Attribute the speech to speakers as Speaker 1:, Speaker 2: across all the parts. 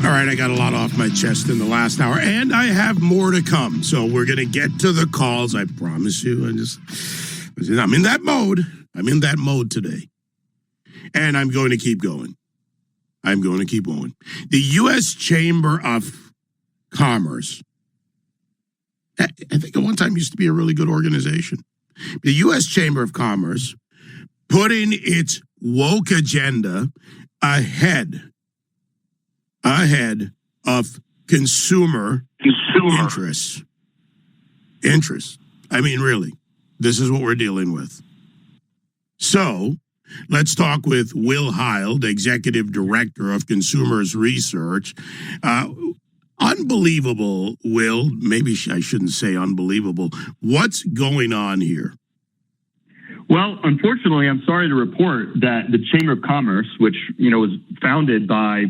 Speaker 1: All right, I got a lot off my chest in the last hour, and I have more to come. So we're going to get to the calls. I promise you. I'm in that mode. I'm in that mode today. And I'm going to keep going. I'm going to keep going. The U.S. Chamber of Commerce, I think at one time used to be a really good organization. The U.S. Chamber of Commerce putting its woke agenda ahead of consumer interests. I mean, really, this is what we're dealing with. So let's talk with Will Hild, Executive Director of Consumers Research. Unbelievable, Will. Maybe I shouldn't say unbelievable. What's going on here?
Speaker 2: Well, unfortunately, I'm sorry to report that the Chamber of Commerce, which, was founded by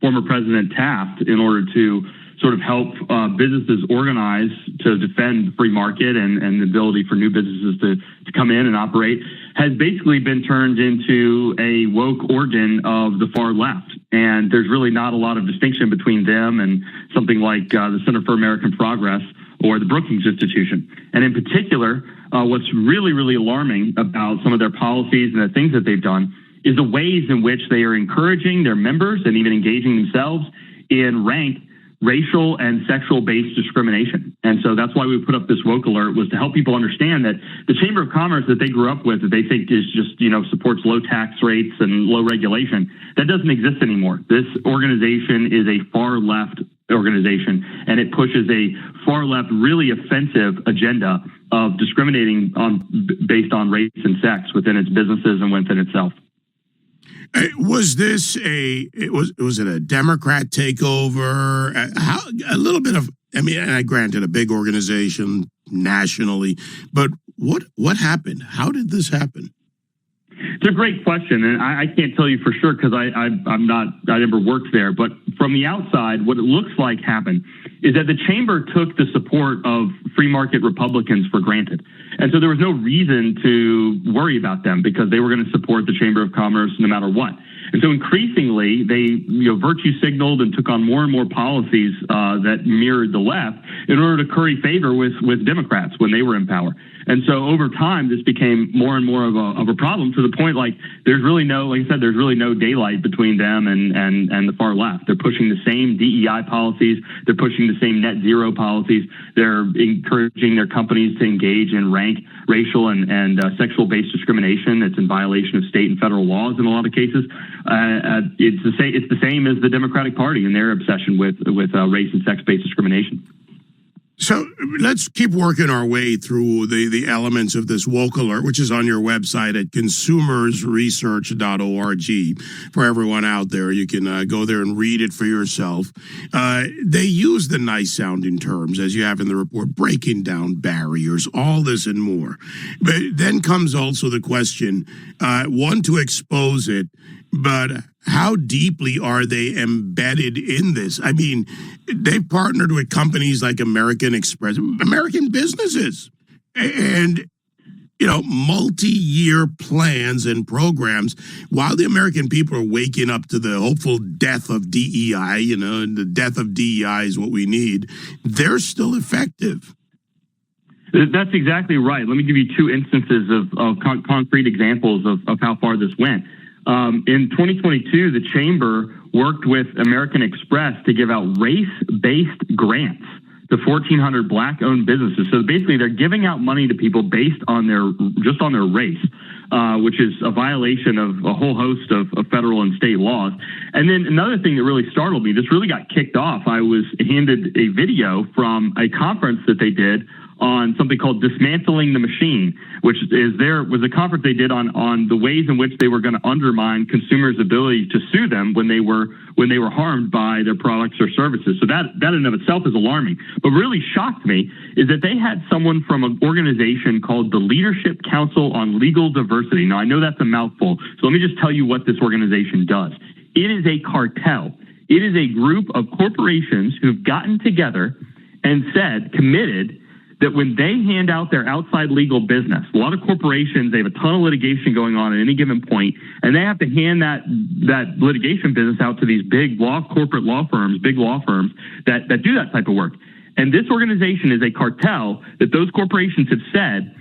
Speaker 2: former President Taft in order to sort of help businesses organize to defend the free market and the ability for new businesses to come in and operate, has basically been turned into a woke organ of the far left. And there's really not a lot of distinction between them and something like the Center for American Progress or the Brookings Institution. And in particular, what's really, really alarming about some of their policies and the things that they've done is the ways in which they are encouraging their members and even engaging themselves in rank racial and sexual-based discrimination. And so that's why we put up this woke alert, was to help people understand that the Chamber of Commerce that they grew up with, that they think is just, supports low tax rates and low regulation, that doesn't exist anymore. This organization is a far-left organization, and it pushes a far-left, really offensive agenda of discriminating based on race and sex within its businesses and within itself.
Speaker 1: Was this was it a Democrat takeover? A little bit of, and I granted a big organization nationally, but what happened? How did this happen?
Speaker 2: It's a great question, and I can't tell you for sure because I never worked there. But from the outside, what it looks like happened is that the chamber took the support of free market Republicans for granted. And so there was no reason to worry about them because they were going to support the Chamber of Commerce no matter what. And so increasingly, they virtue signaled and took on more and more policies that mirrored the left in order to curry favor with Democrats when they were in power. And so over time, this became more and more of a problem, to the point there's really no daylight between them and the far left. They're pushing the same DEI policies. They're pushing the same net zero policies. They're encouraging their companies to engage in rank racial and sexual-based discrimination that's in violation of state and federal laws in a lot of cases. It's the same as the Democratic Party and their obsession with race and sex-based discrimination.
Speaker 1: So let's keep working our way through the elements of this woke alert, which is on your website at consumersresearch.org. For everyone out there, you can go there and read it for yourself. They use the nice sounding terms, as you have in the report, breaking down barriers, all this and more. But then comes also the question, one, to expose it, but how deeply are they embedded in this? I mean, they've partnered with companies like American Express, American businesses, and, multi-year plans and programs while the American people are waking up to the hopeful death of DEI, and the death of DEI is what we need. They're still effective.
Speaker 2: That's exactly right. Let me give you two instances of concrete examples of how far this went. In 2022, the Chamber worked with American Express to give out race-based grants to 1,400 Black-owned businesses. So basically, they're giving out money to people based on their race, which is a violation of a whole host of federal and state laws. And then another thing that really startled me, this really got kicked off. I was handed a video from a conference that they did on something called Dismantling the Machine, which was a conference they did on the ways in which they were going to undermine consumers' ability to sue them when they were harmed by their products or services. So that in and of itself is alarming. But really shocked me is that they had someone from an organization called the Leadership Council on Legal Diversity. Now, I know that's a mouthful, so let me just tell you what this organization does. It is a cartel. It is a group of corporations who've gotten together and committed that when they hand out their outside legal business, a lot of corporations, they have a ton of litigation going on at any given point, and they have to hand that litigation business out to these big corporate law firms, big law firms that do that type of work. And this organization is a cartel that those corporations have said,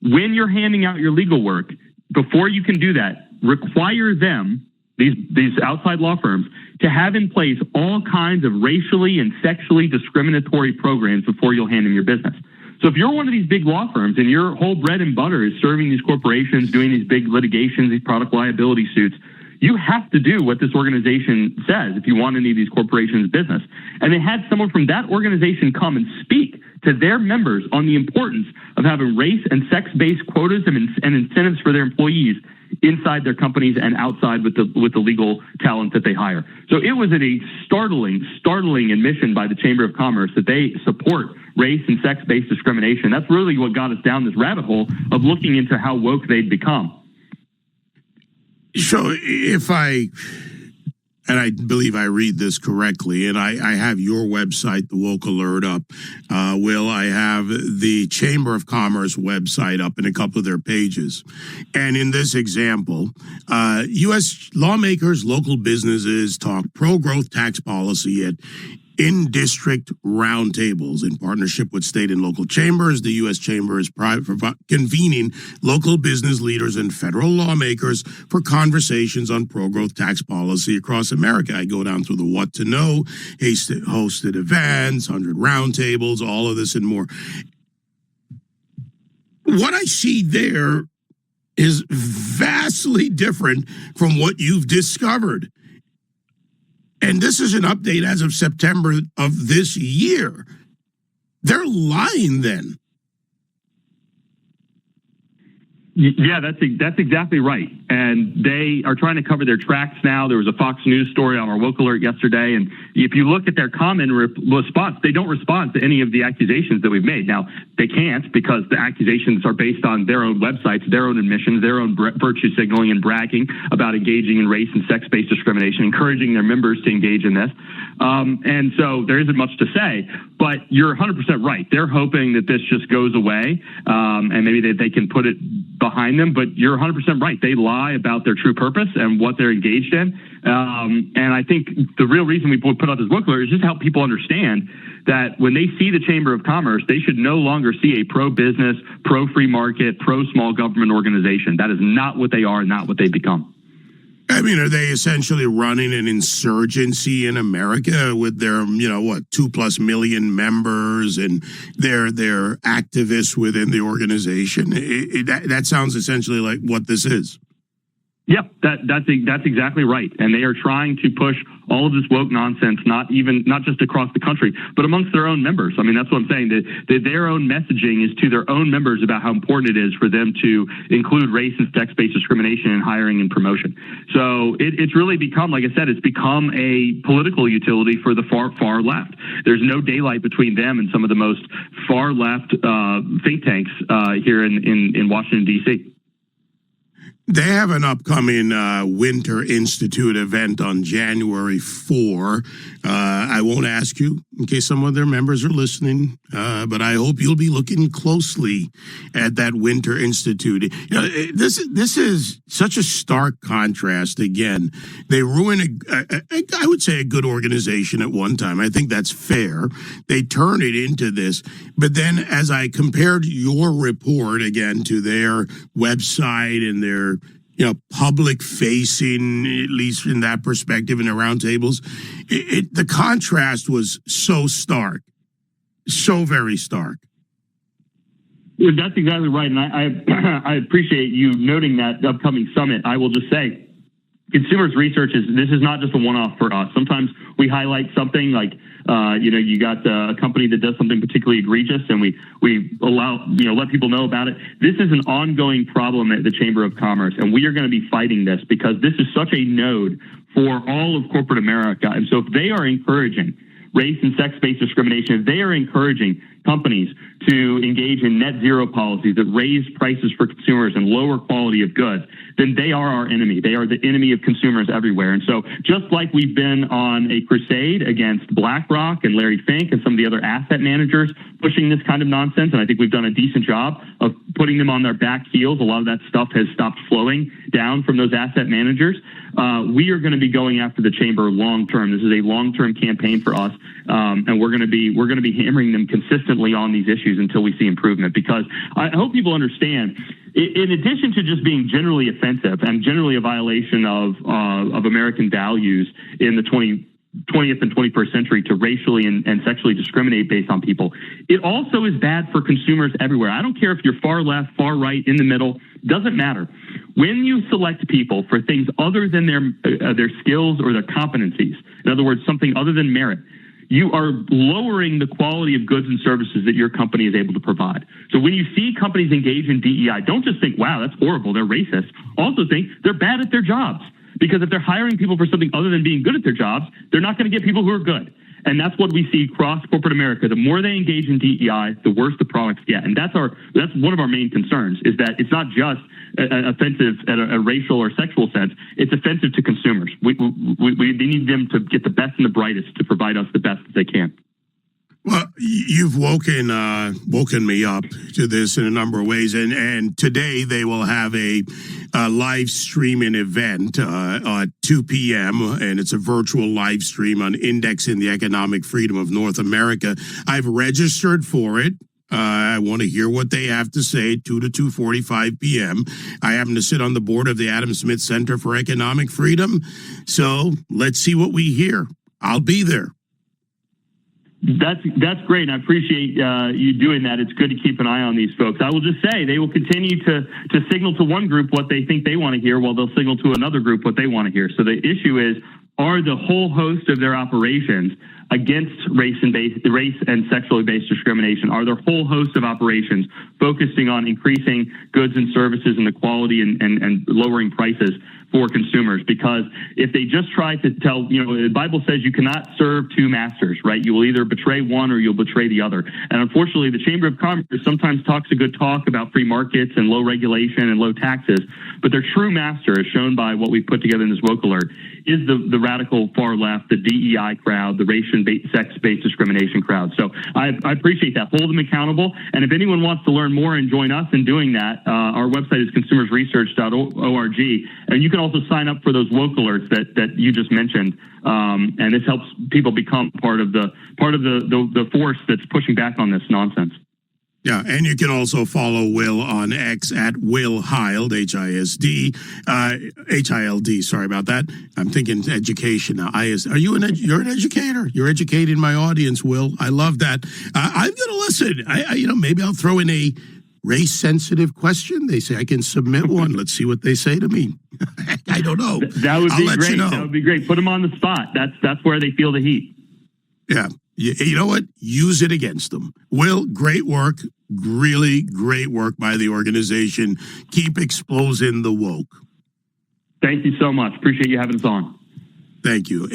Speaker 2: when you're handing out your legal work, before you can do that, require them, these outside law firms, to have in place all kinds of racially and sexually discriminatory programs before you'll hand them your business. So if you're one of these big law firms and your whole bread and butter is serving these corporations, doing these big litigations, these product liability suits, you have to do what this organization says if you want any of these corporations' business. And they had someone from that organization come and speak to their members on the importance of having race and sex-based quotas and incentives for their employees inside their companies and outside with the legal talent that they hire. So it was a startling admission by the Chamber of Commerce that they support race and sex-based discrimination. That's really what got us down this rabbit hole of looking into how woke they'd become.
Speaker 1: So and I believe I read this correctly, and I have your website, the Woke Alert, up. Will, I have the Chamber of Commerce website up in a couple of their pages. And in this example, U.S. lawmakers, local businesses talk pro-growth tax policy at in-district roundtables in partnership with state and local chambers. The U.S. Chamber is convening local business leaders and federal lawmakers for conversations on pro-growth tax policy across America. I go down through the what to know, hosted events, 100 roundtables, all of this and more. What I see there is vastly different from what you've discovered. And this is an update as of September of this year. They're lying then.
Speaker 2: Yeah, that's exactly right. And they are trying to cover their tracks now. There was a Fox News story on our Woke Alert yesterday. And if you look at their common response, they don't respond to any of the accusations that we've made. Now, they can't because the accusations are based on their own websites, their own admissions, their own virtue signaling and bragging about engaging in race and sex-based discrimination, encouraging their members to engage in this. And so there isn't much to say, but you're 100% right. They're hoping that this just goes away and maybe that they can put it behind them, but you're 100% right. They lie about their true purpose and what they're engaged in. And I think the real reason we put out this Woke Alert is just to help people understand that when they see the Chamber of Commerce, they should no longer see a pro-business, pro-free market, pro-small government organization. That is not what they are, not what they've become.
Speaker 1: I mean, are they essentially running an insurgency in America with their, 2+ million members and their activists within the organization? That sounds essentially like what this is.
Speaker 2: Yep, that's exactly right. And they are trying to push all of this woke nonsense, not just across the country, but amongst their own members. I mean, that's what I'm saying. That their own messaging is to their own members about how important it is for them to include race and sex-based discrimination in hiring and promotion. So it's really become, like I said, it's become a political utility for the far left. There's no daylight between them and some of the most far left think tanks here in Washington, D.C.
Speaker 1: They have an upcoming Winter Institute event on January 4. I won't ask you in case some of their members are listening, but I hope you'll be looking closely at that Winter Institute. This is such a stark contrast. Again, they ruin I would say a good organization at one time. I think that's fair. They turn it into this. But then as I compared your report again to their website and their public facing, at least in that perspective, in the roundtables, the contrast was so stark, so very stark.
Speaker 2: Well, that's exactly right. And I appreciate you noting that upcoming summit. I will just say, consumers research this is not just a one-off for us. Sometimes we highlight something like, you got a company that does something particularly egregious and we allow, let people know about it. This is an ongoing problem at the Chamber of Commerce, and we are going to be fighting this because this is such a node for all of corporate America. And so if they are encouraging race and sex-based discrimination, if they are encouraging companies to engage in net zero policies that raise prices for consumers and lower quality of goods, then they are our enemy. They are the enemy of consumers everywhere. And so just like we've been on a crusade against BlackRock and Larry Fink and some of the other asset managers pushing this kind of nonsense, and I think we've done a decent job of putting them on their back heels. A lot of that stuff has stopped flowing down from those asset managers. We are going to be going after the chamber long term. This is a long-term campaign for us, and we're going to be hammering them consistently on these issues until we see improvement. Because I hope people understand, in addition to just being generally offensive and generally a violation of American values in the 20th and 21st century to racially and sexually discriminate based on people, it also is bad for consumers everywhere. I don't care if you're far left, far right, in the middle, doesn't matter. When you select people for things other than their skills or their competencies, in other words, something other than merit, you are lowering the quality of goods and services that your company is able to provide. So when you see companies engage in DEI, don't just think, wow, that's horrible, they're racist. Also think they're bad at their jobs. Because if they're hiring people for something other than being good at their jobs, they're not going to get people who are good. And that's what we see across corporate America. The more they engage in DEI, the worse the products get. And that's one of our main concerns, is that it's not just offensive at a racial or sexual sense. It's offensive to consumers. We need them to get the best and the brightest to provide us the best that they can.
Speaker 1: Well, you've woken me up to this in a number of ways, and today they will have a live streaming event at 2 p.m., and it's a virtual live stream on indexing the economic freedom of North America. I've registered for it. I want to hear what they have to say, 2 to 2:45 p.m. I happen to sit on the board of the Adam Smith Center for Economic Freedom, so let's see what we hear. I'll be there.
Speaker 2: That's great, and I appreciate you doing that. It's good to keep an eye on these folks. I will just say they will continue to signal to one group what they think they want to hear, while they'll signal to another group what they want to hear. So the issue is, are the whole host of their operations against race and sexually based discrimination? Are their whole host of operations focusing on increasing goods and services and the quality and lowering prices for consumers? Because if they just try to tell, the Bible says you cannot serve two masters, right? You will either betray one or you'll betray the other. And unfortunately, the Chamber of Commerce sometimes talks a good talk about free markets and low regulation and low taxes, but their true master, as shown by what we put together in this woke alert, is the radical far left, the DEI crowd, the race and sex-based discrimination crowd. So I appreciate that. Hold them accountable. And if anyone wants to learn more and join us in doing that, our website is consumersresearch.org, and you can also sign up for those woke alerts that you just mentioned. And this helps people become part of the force that's pushing back on this nonsense.
Speaker 1: Yeah, and you can also follow Will on X at Will Hild, H-I-S-D, H-I-L-D, sorry about that. I'm thinking education now. You're an educator. You're educating my audience, Will. I love that. I'm going to listen. Maybe I'll throw in a race-sensitive question. They say I can submit one. Let's see what they say to me. I don't know.
Speaker 2: That would be great.
Speaker 1: You know.
Speaker 2: That would be great. Put them on the spot. That's where they feel the heat.
Speaker 1: Yeah. You know what? Use it against them. Will, great work. Really great work by the organization. Keep exposing the woke.
Speaker 2: Thank you so much. Appreciate you having us on.
Speaker 1: Thank you.